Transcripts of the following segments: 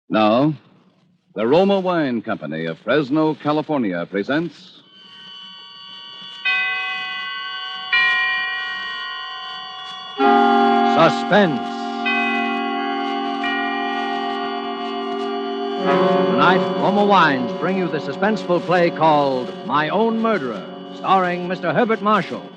Now, the Roma Wine Company of Fresno, California presents Suspense. Tonight, Roma Wines bring you the suspenseful play called My Own Murderer, starring Mr. Herbert Marshall.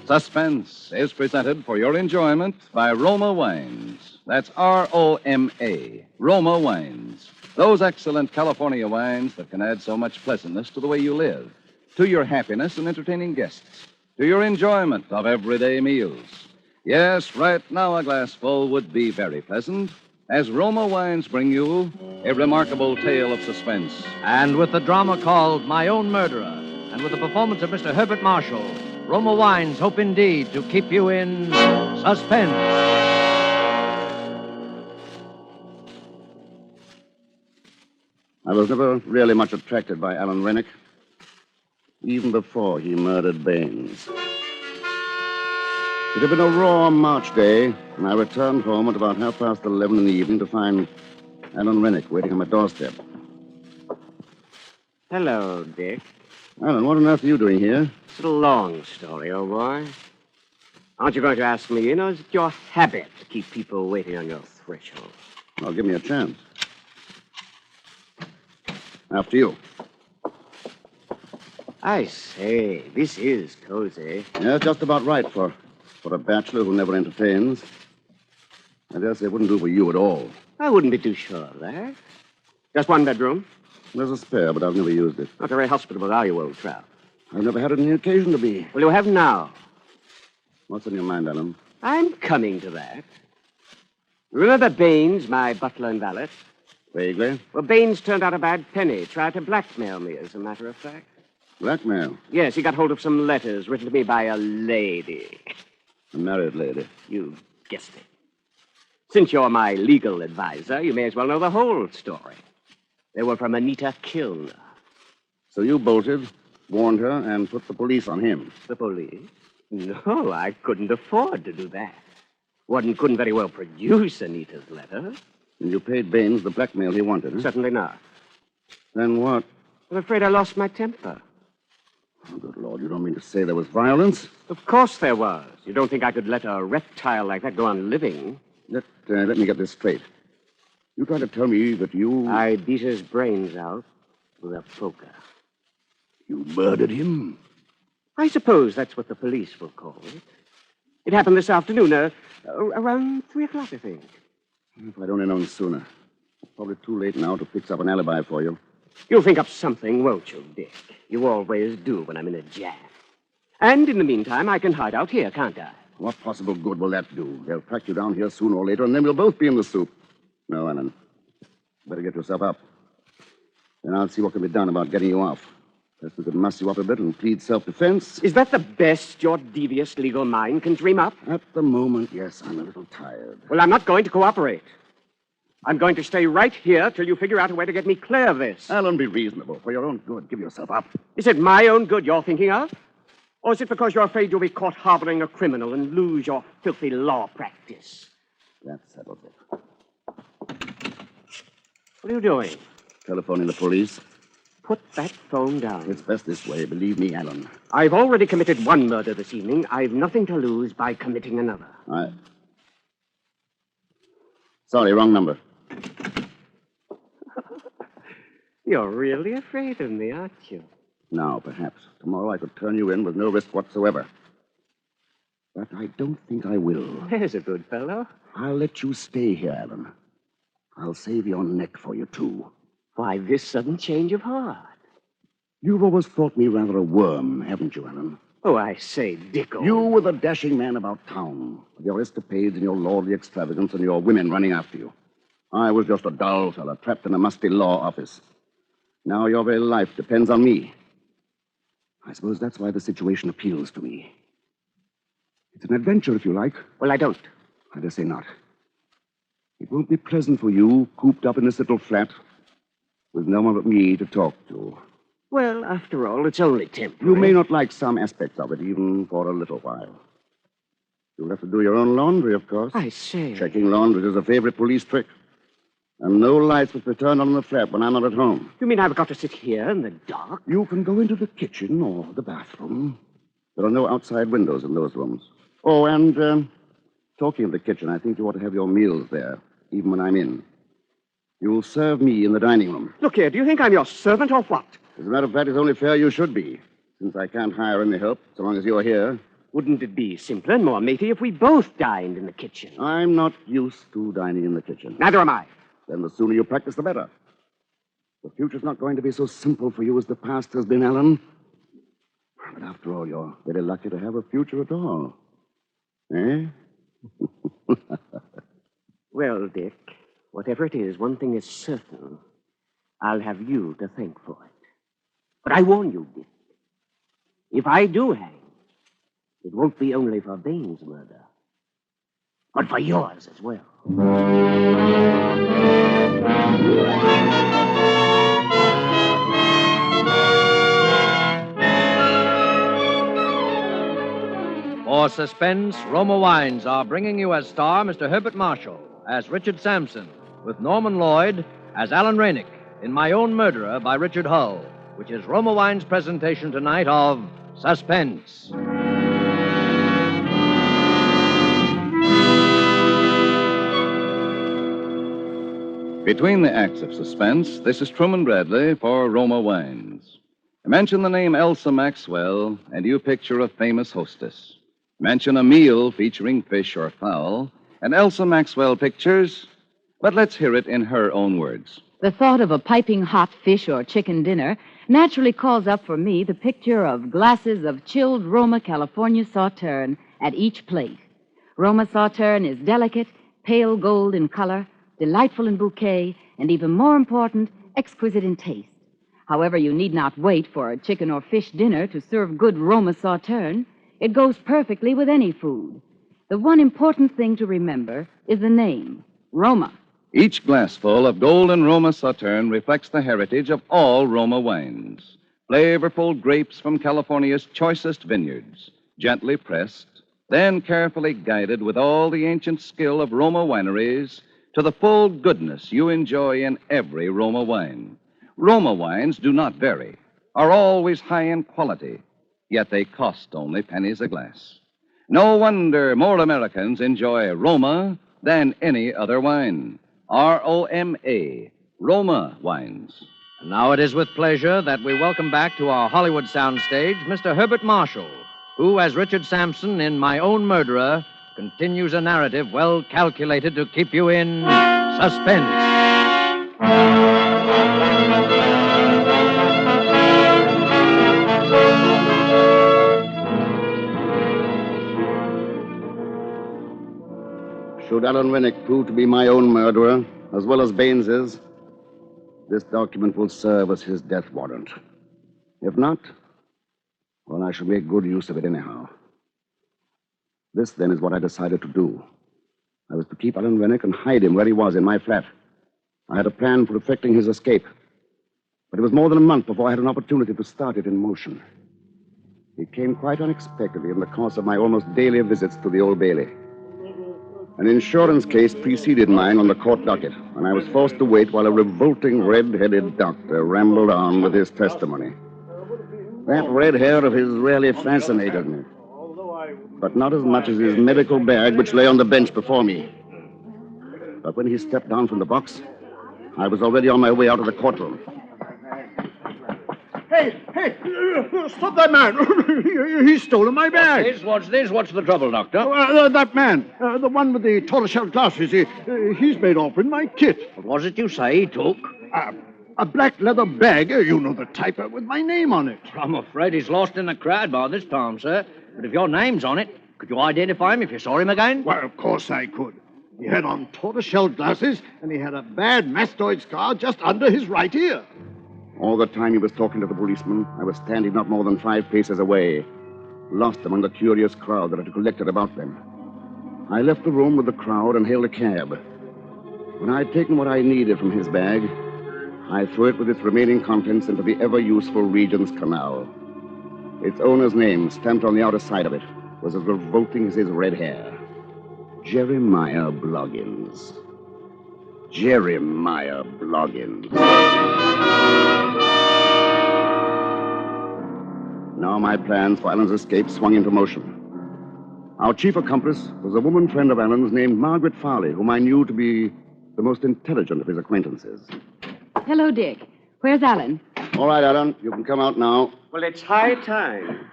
Suspense is presented for your enjoyment by Roma Wines. That's R-O-M-A, Roma Wines. Those excellent California wines that can add so much pleasantness to the way you live, to your happiness in entertaining guests, to your enjoyment of everyday meals. Yes, right now a glassful would be very pleasant, as Roma Wines bring you a remarkable tale of suspense. And with the drama called My Own Murderer, and with the performance of Mr. Herbert Marshall, Roma Wines hope indeed to keep you in suspense. I was never really much attracted by Alan Rennick, even before he murdered Baines. It had been a raw March day, and I returned home at about 11:30 in the evening to find Alan Rennick waiting on my doorstep. Hello, Dick. Alan, what on earth are you doing here? It's a long story, old boy. Aren't you going to ask me in, or is it your habit to keep people waiting on your threshold? Well, give me a chance. After you. I say, this is cozy. Yeah, just about right for a bachelor who never entertains. I guess it wouldn't do for you at all. I wouldn't be too sure of that. Just one bedroom. There's a spare, but I've never used it. Not very hospitable, are you, old chap? I've never had any occasion to be. Well, you have now. What's on your mind, Alan? I'm coming to that. Remember Baines, my butler and valet? Vaguely. Well, Baines turned out a bad penny. Tried to blackmail me, as a matter of fact. Blackmail? Yes, he got hold of some letters written to me by a lady. A married lady. You guessed it. Since you're my legal advisor, you may as well know the whole story. They were from Anita Kilner. So you bolted, warned her, and put the police on him. The police? No, I couldn't afford to do that. One couldn't very well produce Anita's letter. And you paid Baines the blackmail he wanted, huh? Certainly not. Then what? I'm afraid I lost my temper. Oh, good Lord, you don't mean to say there was violence? Of course there was. You don't think I could let a reptile like that go on living? Let me get this straight. You trying to tell me that you... I beat his brains out with a poker. You murdered him? I suppose that's what the police will call it. It happened this afternoon, around 3 o'clock, I think. If I'd only known sooner. It's probably too late now to fix up an alibi for you. You'll think up something, won't you, Dick? You always do when I'm in a jam. And in the meantime, I can hide out here, can't I? What possible good will that do? They'll track you down here sooner or later, and then we'll both be in the soup. No, Alan. Better get yourself up. Then I'll see what can be done about getting you off. Perhaps we could muss you up a bit and plead self-defense. Is that the best your devious legal mind can dream up? At the moment, yes, I'm a little tired. Well, I'm not going to cooperate. I'm going to stay right here till you figure out a way to get me clear of this. Alan, be reasonable. For your own good, give yourself up. Is it my own good you're thinking of? Or is it because you're afraid you'll be caught harboring a criminal and lose your filthy law practice? That settles it. What are you doing? Telephoning the police. Put that phone down. It's best this way, believe me, Alan. I've already committed one murder this evening. I've nothing to lose by committing another. Sorry, wrong number. You're really afraid of me, aren't you? Now, perhaps. Tomorrow I could turn you in with no risk whatsoever. But I don't think I will. There's a good fellow. I'll let you stay here, Alan. I'll save your neck for you, too. Why this sudden change of heart? You've always thought me rather a worm, haven't you, Alan? Oh, I say, Dicko. You were the dashing man about town, with your escapades and your lordly extravagance and your women running after you. I was just a dull fella trapped in a musty law office. Now your very life depends on me. I suppose that's why the situation appeals to me. It's an adventure, if you like. Well, I don't. I dare say not. It won't be pleasant for you, cooped up in this little flat, with no one but me to talk to. Well, after all, it's only temporary. You may not like some aspects of it, even for a little while. You'll have to do your own laundry, of course. I say. Checking laundry is a favorite police trick. And no lights will be turned on in the flat when I'm not at home. You mean I've got to sit here in the dark? You can go into the kitchen or the bathroom. There are no outside windows in those rooms. Oh, and talking of the kitchen, I think you ought to have your meals there, even when I'm in. You'll serve me in the dining room. Look here, do you think I'm your servant or what? As a matter of fact, it's only fair you should be, since I can't hire any help so long as you're here. Wouldn't it be simpler and more matey if we both dined in the kitchen? I'm not used to dining in the kitchen. Neither am I. Then the sooner you practice, the better. The future's not going to be so simple for you as the past has been, Alan. But after all, you're very lucky to have a future at all. Eh? Well, Dick, whatever it is, one thing is certain. I'll have you to thank for it. But I warn you, Dick, if I do hang, it won't be only for Bain's murder, but for yours as well. For Suspense, Roma Wines are bringing you as star Mr. Herbert Marshall, as Richard Sampson, with Norman Lloyd as Alan Rainick in My Own Murderer by Richard Hull, which is Roma Wines' presentation tonight of Suspense. Between the acts of suspense, this is Truman Bradley for Roma Wines. Mention the name Elsa Maxwell, and you picture a famous hostess. Mention a meal featuring fish or fowl, and Elsa Maxwell pictures. But let's hear it in her own words. The thought of a piping hot fish or chicken dinner naturally calls up for me the picture of glasses of chilled Roma California Sauterne at each plate. Roma Sauterne is delicate, pale gold in color, delightful in bouquet, and even more important, exquisite in taste. However, you need not wait for a chicken or fish dinner to serve good Roma Sauterne. It goes perfectly with any food. The one important thing to remember is the name, Roma. Each glassful of golden Roma Sauterne reflects the heritage of all Roma wines. Flavorful grapes from California's choicest vineyards, gently pressed, then carefully guided with all the ancient skill of Roma wineries to the full goodness you enjoy in every Roma wine. Roma wines do not vary, are always high in quality, yet they cost only pennies a glass. No wonder more Americans enjoy Roma than any other wine. R-O-M-A, Roma Wines. And now it is with pleasure that we welcome back to our Hollywood soundstage Mr. Herbert Marshall, who, as Richard Sampson in My Own Murderer, continues a narrative well calculated to keep you in suspense. Should Alan Rennick prove to be my own murderer, as well as Baines's, this document will serve as his death warrant. If not, well, I shall make good use of it anyhow. This, then, is what I decided to do. I was to keep Alan Rennick and hide him where he was in my flat. I had a plan for effecting his escape. But it was more than a month before I had an opportunity to start it in motion. It came quite unexpectedly in the course of my almost daily visits to the Old Bailey. An insurance case preceded mine on the court docket, and I was forced to wait while a revolting red-headed doctor rambled on with his testimony. That red hair of his really fascinated me, but not as much as his medical bag, which lay on the bench before me. But when he stepped down from the box, I was already on my way out of the courtroom. Hey, stop that man. He's stolen my bag. What's this? What's the trouble, Doctor? That man, the one with the tortoiseshell glasses, he's made off with my kit. What was it you say he took? A black leather bag, you know the type, with my name on it. I'm afraid he's lost in the crowd by this time, sir. But if your name's on it, could you identify him if you saw him again? Well, of course I could. He had on tortoiseshell glasses, and he had a bad mastoid scar just under his right ear. All the time he was talking to the policeman, I was standing not more than 5 paces away, lost among the curious crowd that had collected about them. I left the room with the crowd and hailed a cab. When I had taken what I needed from his bag, I threw it with its remaining contents into the ever-useful Regent's Canal. Its owner's name stamped on the outer side of it. was as revolting as his red hair. Jeremiah Bloggins. Jeremiah Bloggins. Now my plans for Alan's escape swung into motion. Our chief accomplice was a woman friend of Alan's named Margaret Farley, whom I knew to be the most intelligent of his acquaintances. Hello, Dick. Where's Alan? All right, Alan, you can come out now. Well, it's high time.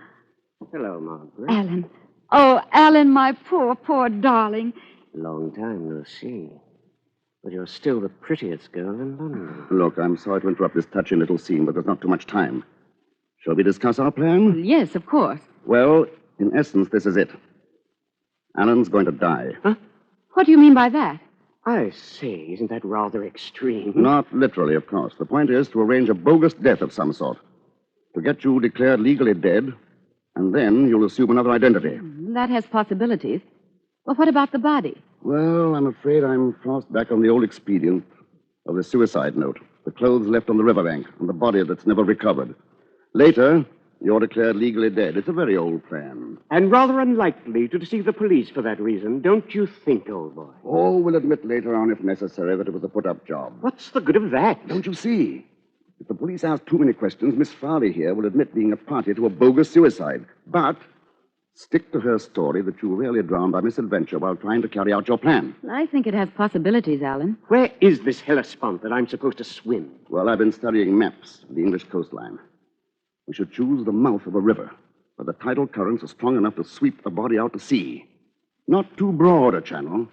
Hello, Margaret. Alan. Oh, Alan, my poor, poor darling. Long time no see. But you're still the prettiest girl in London. Look, I'm sorry to interrupt this touching little scene, but there's not too much time. Shall we discuss our plan? Yes, of course. Well, in essence, this is it. Alan's going to die. Huh? What do you mean by that? I say, isn't that rather extreme? Not literally, of course. The point is to arrange a bogus death of some sort. To get you declared legally dead, and then you'll assume another identity. That has possibilities. Well, what about the body? Well, I'm afraid I'm forced back on the old expedient of the suicide note. The clothes left on the riverbank, and the body that's never recovered. Later, you're declared legally dead. It's a very old plan. And rather unlikely to deceive the police for that reason, don't you think, old boy? Oh, we'll admit later on, if necessary, that it was a put-up job. What's the good of that? Don't you see? If the police ask too many questions, Miss Farley here will admit being a party to a bogus suicide. But stick to her story that you were really drowned by misadventure while trying to carry out your plan. I think it has possibilities, Alan. Where is this Hellespont that I'm supposed to swim? Well, I've been studying maps of the English coastline. We should choose the mouth of a river where the tidal currents are strong enough to sweep the body out to sea. Not too broad a channel,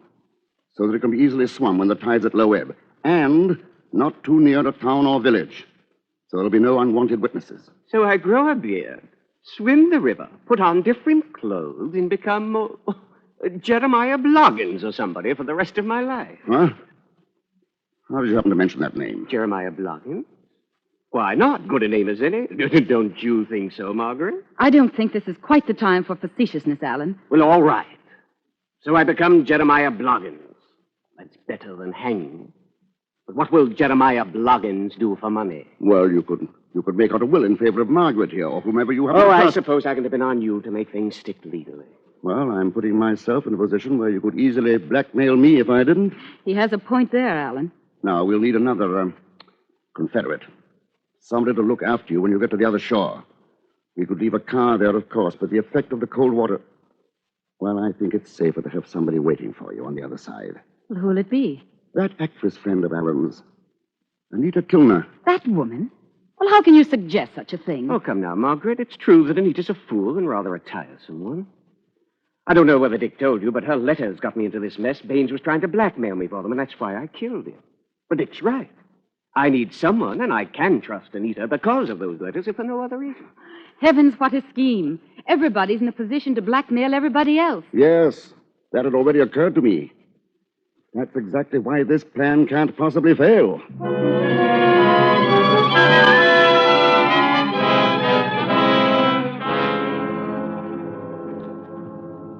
so that it can be easily swum when the tide's at low ebb. And not too near a town or village, so there'll be no unwanted witnesses. So I grow a beard, swim the river, put on different clothes, and become Jeremiah Bloggins or somebody for the rest of my life. Huh? How did you happen to mention that name? Jeremiah Bloggins? Why not? Good a name as any. Don't you think so, Margaret? I don't think this is quite the time for facetiousness, Alan. Well, all right. So I become Jeremiah Bloggins. That's better than hanging. But what will Jeremiah Bloggins do for money? Well, you could make out a will in favor of Margaret here, or whomever you have. Oh, I suppose I can depend on you to make things stick legally. Well, I'm putting myself in a position where you could easily blackmail me if I didn't. He has a point there, Alan. Now, we'll need another confederate. Somebody to look after you when you get to the other shore. We could leave a car there, of course, but the effect of the cold water... Well, I think it's safer to have somebody waiting for you on the other side. Well, who'll it be? That actress friend of Alan's, Anita Kilner. That woman? Well, how can you suggest such a thing? Oh, come now, Margaret. It's true that Anita's a fool and rather a tiresome one. I don't know whether Dick told you, but her letters got me into this mess. Baines was trying to blackmail me for them, and that's why I killed him. But Dick's right. I need someone, and I can trust Anita because of those letters, if for no other reason. Heavens, what a scheme. Everybody's in a position to blackmail everybody else. Yes, that had already occurred to me. That's exactly why this plan can't possibly fail.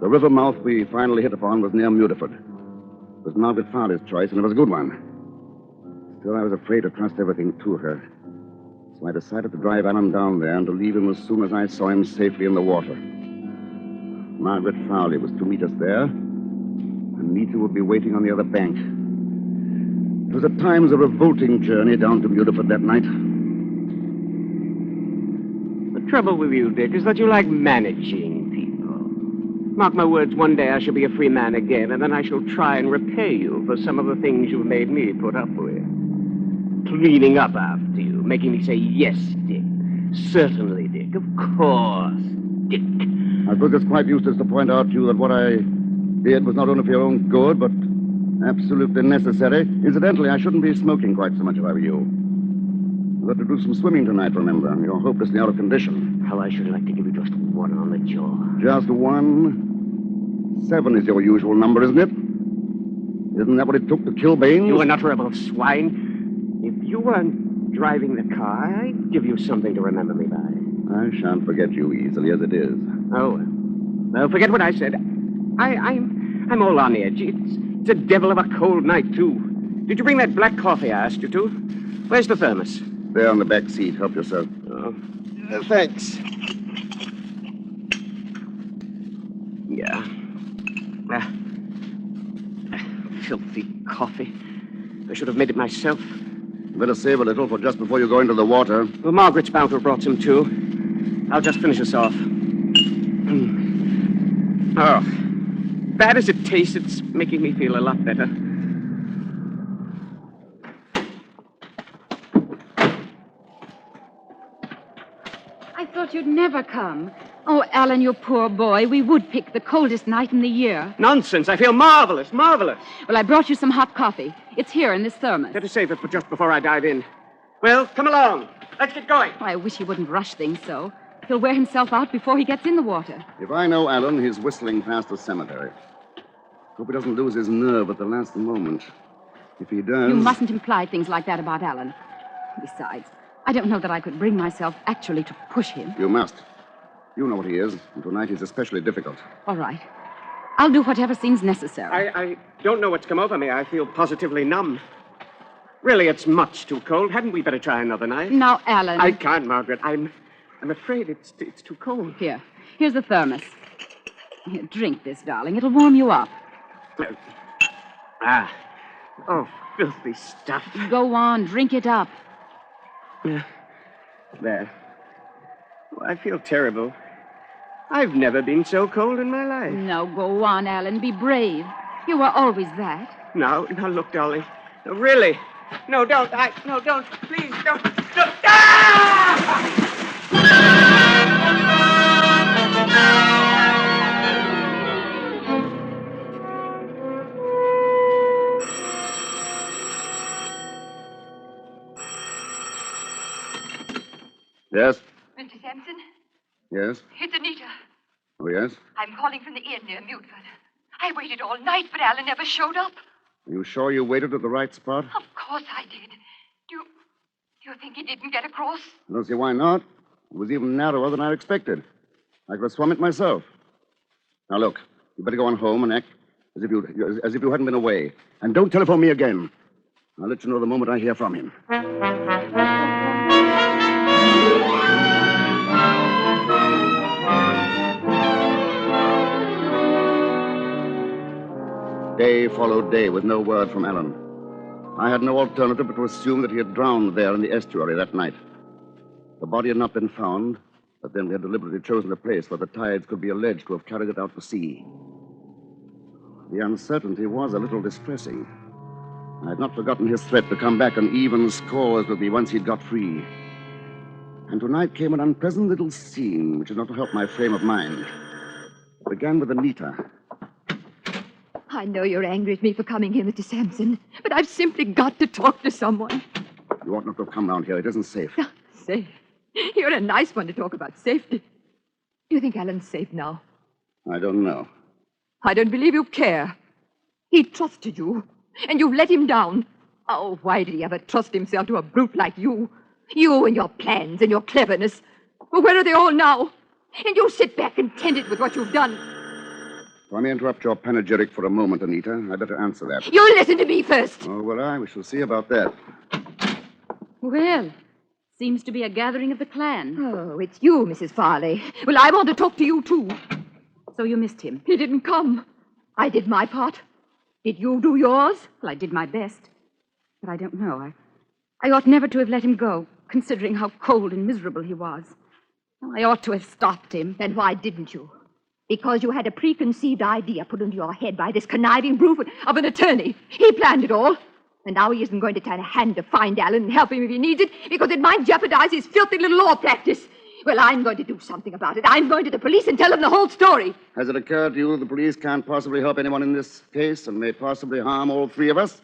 The river mouth we finally hit upon was near Mudeford. It was Margaret Farley's choice, and it was a good one. Still, I was afraid to trust everything to her. So I decided to drive Alan down there and to leave him as soon as I saw him safely in the water. Margaret Farley was to meet us there, and Anita would be waiting on the other bank. It was at times a revolting journey down to Mudeford that night. The trouble with you, Dick, is that you like managing people. Mark my words, one day I shall be a free man again, and then I shall try and repay you for some of the things you've made me put up with. Cleaning up after you, making me say, yes, Dick. Certainly, Dick. Of course, Dick. I suppose it's quite useless to point out to you that what I did was not only for your own good, but absolutely necessary. Incidentally, I shouldn't be smoking quite so much if I were you. You've got to do some swimming tonight, remember. You're hopelessly out of condition. How I should like to give you just one on the jaw. Just one? 7 is your usual number, isn't it? Isn't that what it took to kill Baines? You unutterable swine. If you weren't driving the car, I'd give you something to remember me by. I shan't forget you easily as it is. Oh, well, forget what I said. I'm all on edge. It's a devil of a cold night, too. Did you bring that black coffee I asked you to? Where's the thermos? There on the back seat. Help yourself. Oh, thanks. Yeah. Filthy coffee. I should have made it myself. Better save a little for just before you go into the water. Well, Margaret's bound to have brought some, too. I'll just finish us off. Oh, bad as it tastes, it's making me feel a lot better. I thought you'd never come. Oh, Alan, you poor boy. We would pick the coldest night in the year. Nonsense. I feel marvelous, marvelous. Well, I brought you some hot coffee. It's here in this thermos. Better save it for just before I dive in. Well, come along. Let's get going. Oh, I wish he wouldn't rush things so. He'll wear himself out before he gets in the water. If I know Alan, he's whistling past the cemetery. Hope he doesn't lose his nerve at the last moment. If he does... You mustn't imply things like that about Alan. Besides, I don't know that I could bring myself actually to push him. You must. You know what he is, and tonight he's especially difficult. All right. I'll do whatever seems necessary. I don't know what's come over me. I feel positively numb. Really, it's much too cold. Hadn't we better try another night? Now, Alan... I can't, Margaret. I'm afraid it's too cold. Here's the thermos. Here, drink this, darling. It'll warm you up. Oh, filthy stuff. Go on, drink it up. There. Oh, I feel terrible. I've never been so cold in my life. No, go on, Alan. Be brave. You were always that. Now, look, darling. No, really. No, don't. No, don't. Please, don't. Ah! Yes? Mr. Sampson, Yes? it's Anita. Oh, yes? I'm calling from the inn near Mutford. I waited all night, but Alan never showed up. Are you sure you waited at the right spot? Of course I did. Do you think he didn't get across? I don't see why not. It was even narrower than I expected. I could have swum it myself. Now, look, you better go on home and act as if you hadn't been away. And don't telephone me again. I'll let you know the moment I hear from him. Day followed day with no word from Alan. I had no alternative but to assume that he had drowned there in the estuary that night. The body had not been found, but then we had deliberately chosen a place where the tides could be alleged to have carried it out to sea. The uncertainty was a little distressing. I had not forgotten his threat to come back on even scores with me once he'd got free. And tonight came an unpleasant little scene which did not help my frame of mind. It began with Anita. I know you're angry at me for coming here, Mr. Sampson, but I've simply got to talk to someone. You ought not to have come round here. It isn't safe. Safe? You're a nice one to talk about safety. Do you think Alan's safe now? I don't know. I don't believe you care. He trusted you, and you've let him down. Oh, why did he ever trust himself to a brute like you? You and your plans and your cleverness. Well, where are they all now? And you sit back contented with what you've done. Let me interrupt your panegyric for a moment, Anita. I better answer that. You listen to me first. Oh, will I? We shall see about that. Well, seems to be a gathering of the clan. Oh, it's you, Mrs. Farley. Well, I want to talk to you, too. So you missed him. He didn't come. I did my part. Did you do yours? Well, I did my best. But I don't know. I ought never to have let him go, considering how cold and miserable he was. I ought to have stopped him. Then why didn't you? Because you had a preconceived idea put into your head by this conniving brute of an attorney. He planned it all. And now he isn't going to turn a hand to find Alan and help him if he needs it, because it might jeopardize his filthy little law practice. Well, I'm going to do something about it. I'm going to the police and tell them the whole story. Has it occurred to you the police can't possibly help anyone in this case and may possibly harm all three of us?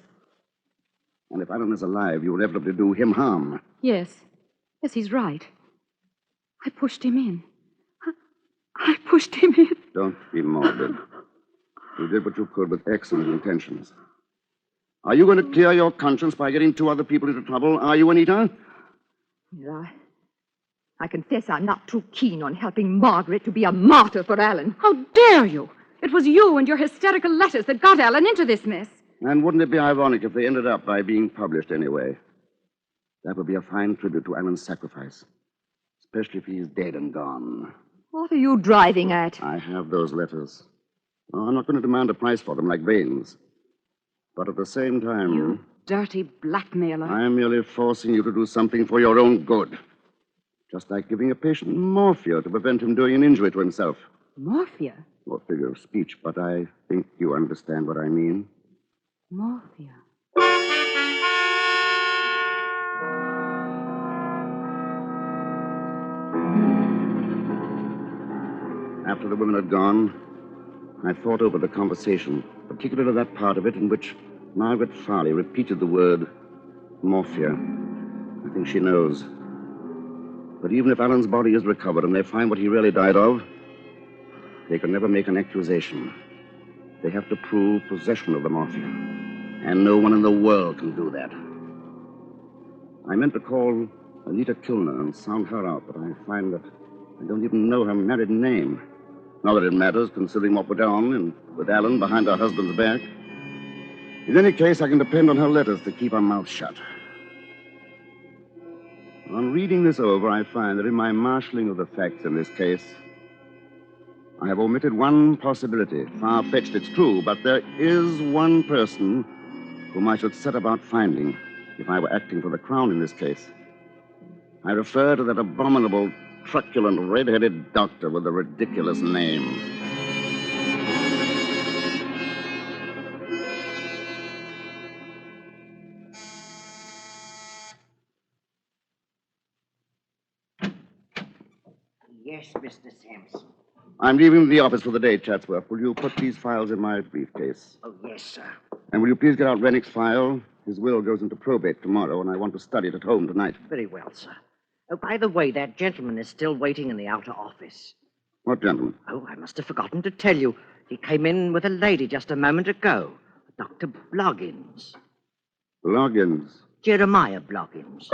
And if Alan is alive, you will inevitably do him harm. Yes. Yes, he's right. I pushed him in. I pushed him in. Don't be morbid. You did what you could with excellent intentions. Are you going to clear your conscience by getting two other people into trouble? Are you, Anita? Well, I confess I'm not too keen on helping Margaret to be a martyr for Alan. How dare you? It was you and your hysterical letters that got Alan into this mess. And wouldn't it be ironic if they ended up by being published anyway? That would be a fine tribute to Alan's sacrifice, especially if he's dead and gone. What are you driving at? I have those letters. Oh, I'm not going to demand a price for them like veins. But at the same time, You dirty blackmailer. I'm merely forcing you to do something for your own good. Just like giving a patient morphia to prevent him doing an injury to himself. Morphia? Or figure of speech, but I think you understand what I mean. Morphia. After the women had gone, I thought over the conversation, particularly that part of it in which Margaret Farley repeated the word morphia. I think she knows. But even if Alan's body is recovered and they find what he really died of, they can never make an accusation. They have to prove possession of the morphia. And no one in the world can do that. I meant to call Anita Kilner and sound her out, but I find that I don't even know her married name. Not that it matters, considering what went on and with Alan behind her husband's back. In any case, I can depend on her letters to keep her mouth shut. On reading this over, I find that in my marshalling of the facts in this case, I have omitted one possibility. Far-fetched, it's true, but there is one person whom I should set about finding if I were acting for the Crown in this case. I refer to that abominable, truculent, red-headed doctor with the ridiculous name. Yes, Mr. Sampson. I'm leaving the office for the day, Chatsworth. Will you put these files in my briefcase? Oh, yes, sir. And will you please get out Rennick's file? His will goes into probate tomorrow, and I want to study it at home tonight. Very well, sir. Oh, by the way, that gentleman is still waiting in the outer office. What gentleman? Oh, I must have forgotten to tell you. He came in with a lady just a moment ago. Dr. Bloggins. Loggins. Jeremiah Bloggins.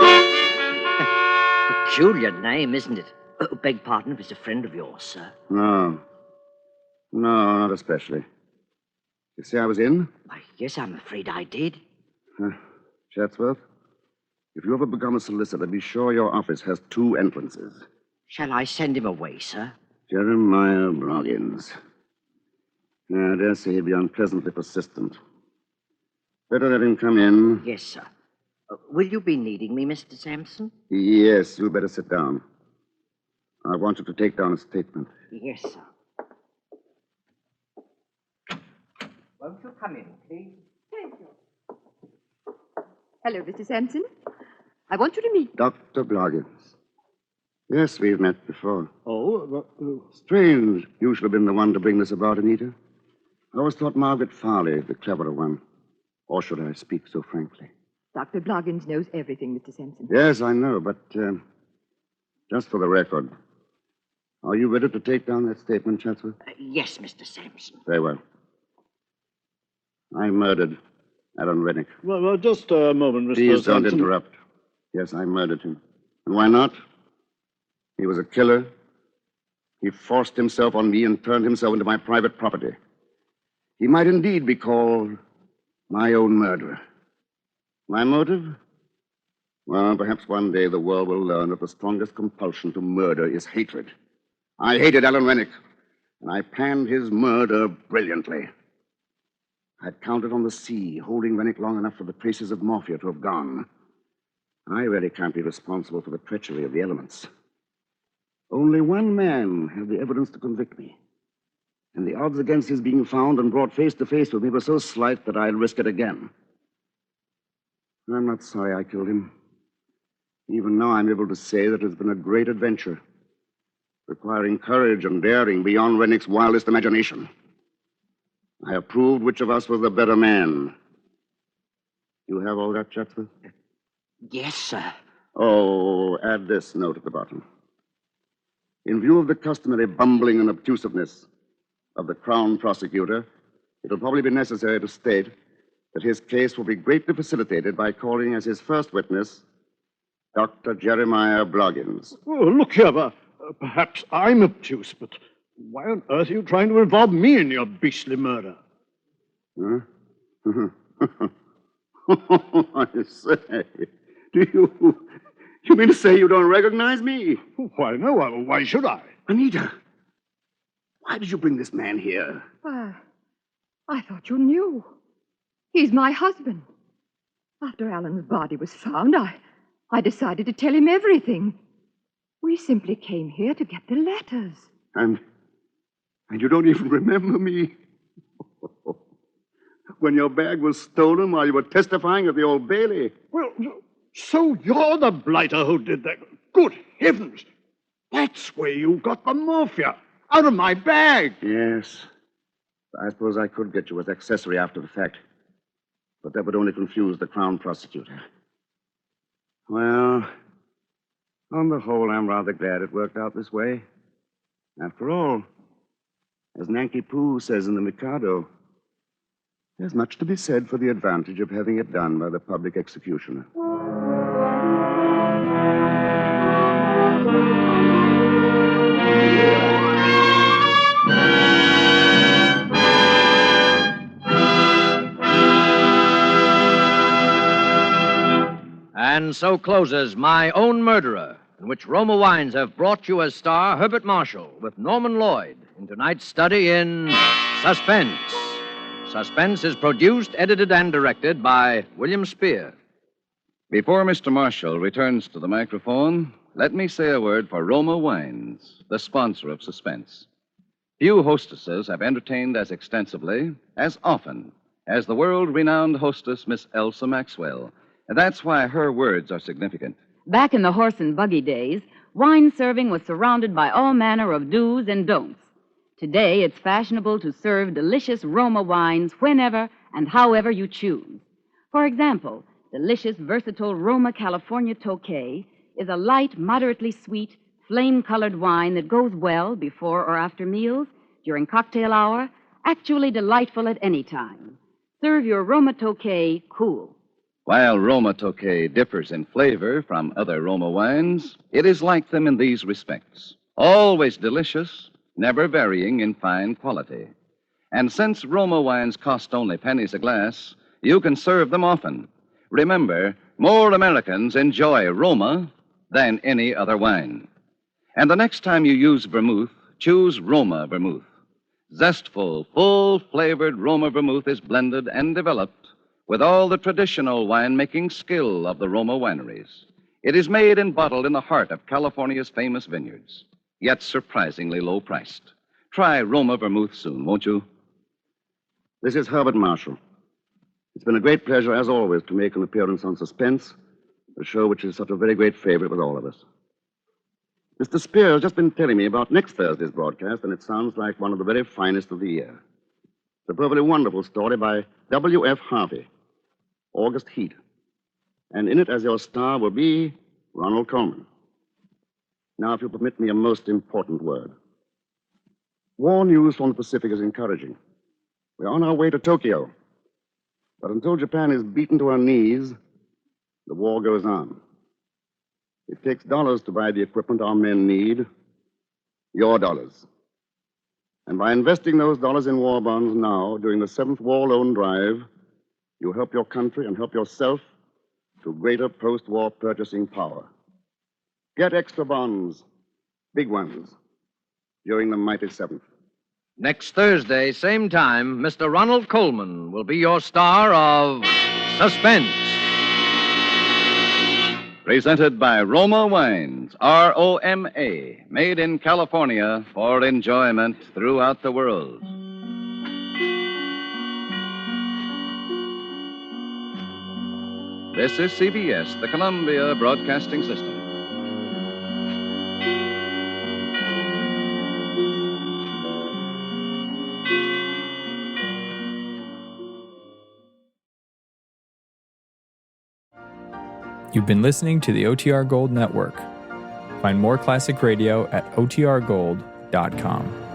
Peculiar name, isn't it? Oh, beg pardon if it's a friend of yours, sir. No, not especially. You say I was in? Why, yes, I'm afraid I did. Chatsworth, if you ever become a solicitor, be sure your office has 2 entrances. Shall I send him away, sir? Jeremiah Bloggins. I dare say he'd be unpleasantly persistent. Better let him come in. Yes, sir. Will you be needing me, Mr. Sampson? Yes, you'd better sit down. I want you to take down a statement. Yes, sir. Won't you come in, please? Thank you. Hello, Mr. Sampson. I want you to meet... Dr. Bloggins. Yes, we've met before. Oh, Strange you should have been the one to bring this about, Anita. I always thought Margaret Farley the cleverer one. Or should I speak so frankly? Dr. Bloggins knows everything, Mr. Sampson. Yes, I know, but just for the record, are you ready to take down that statement, Chatsworth? Yes, Mr. Sampson. Very well. I murdered Alan Rennick. well, just a moment, Mr. Please don't Sampson. interrupt. Yes, I murdered him. And why not? He was a killer. He forced himself on me and turned himself into my private property. He might indeed be called my own murderer. My motive? Well, perhaps one day the world will learn that the strongest compulsion to murder is hatred. I hated Alan Rennick, and I planned his murder brilliantly. I'd counted on the sea, holding Rennick long enough for the traces of morphia to have gone. I really can't be responsible for the treachery of the elements. Only one man had the evidence to convict me. And the odds against his being found and brought face to face with me were so slight that I'd risk it again. I'm not sorry I killed him. Even now I'm able to say that it's been a great adventure, requiring courage and daring beyond Rennick's wildest imagination. I have proved which of us was the better man. You have all that, Chatsworth? Yes, sir. Oh, add this note at the bottom. In view of the customary bumbling and obtusiveness of the Crown prosecutor, it'll probably be necessary to state that his case will be greatly facilitated by calling as his first witness Dr. Jeremiah Bloggins. Oh, look here, perhaps I'm obtuse, but why on earth are you trying to involve me in your beastly murder? Huh? I say, you mean to say you don't recognize me? Why, no, why should I? Anita, why did you bring this man here? thought you knew. He's my husband. After Alan's body was found, I decided to tell him everything. We simply came here to get the letters. And you don't even remember me? When your bag was stolen while you were testifying at the Old Bailey. Well, so you're the blighter who did that. Good heavens. That's where you got the morphia. Out of my bag. Yes. I suppose I could get you as accessory after the fact. But that would only confuse the Crown prosecutor. Well, on the whole, I'm rather glad it worked out this way. After all, as Nanki Poo says in the Mikado, there's much to be said for the advantage of having it done by the public executioner. And so closes My Own Murderer, in which Roma Wines have brought you as star Herbert Marshall with Norman Lloyd in tonight's study in Suspense. Suspense is produced, edited, and directed by William Spear. Before Mr. Marshall returns to the microphone, let me say a word for Roma Wines, the sponsor of Suspense. Few hostesses have entertained as extensively, as often, as the world-renowned hostess, Miss Elsa Maxwell. And that's why her words are significant. Back in the horse and buggy days, wine serving was surrounded by all manner of do's and don'ts. Today, it's fashionable to serve delicious Roma wines whenever and however you choose. For example, delicious, versatile Roma California Tokay is a light, moderately sweet, flame-colored wine that goes well before or after meals, during cocktail hour, actually delightful at any time. Serve your Roma Tokay cool. While Roma Tokay differs in flavor from other Roma wines, it is like them in these respects. Always delicious, never varying in fine quality. And since Roma wines cost only pennies a glass, you can serve them often. Remember, more Americans enjoy Roma than any other wine. And the next time you use vermouth, choose Roma vermouth. Zestful, full-flavored Roma vermouth is blended and developed with all the traditional winemaking skill of the Roma wineries. It is made and bottled in the heart of California's famous vineyards, yet surprisingly low-priced. Try Roma vermouth soon, won't you? This is Herbert Marshall. It's been a great pleasure, as always, to make an appearance on Suspense, a show which is such a very great favorite with all of us. Mr. Spear has just been telling me about next Thursday's broadcast, and it sounds like one of the very finest of the year. It's a perfectly wonderful story by W.F. Harvey, August Heat. And in it, as your star, will be Ronald Colman. Now, if you'll permit me a most important word. War news from the Pacific is encouraging. We're on our way to Tokyo. But until Japan is beaten to her knees, the war goes on. It takes dollars to buy the equipment our men need. Your dollars. And by investing those dollars in war bonds now, during the 7th War Loan Drive, you help your country and help yourself to greater post-war purchasing power. Get extra bonds, big ones, during the mighty 7th. Next Thursday, same time, Mr. Ronald Colman will be your star of Suspense. Presented by Roma Wines, R-O-M-A, made in California for enjoyment throughout the world. This is CBS, the Columbia Broadcasting System. You've been listening to the OTR Gold Network. Find more classic radio at otrgold.com.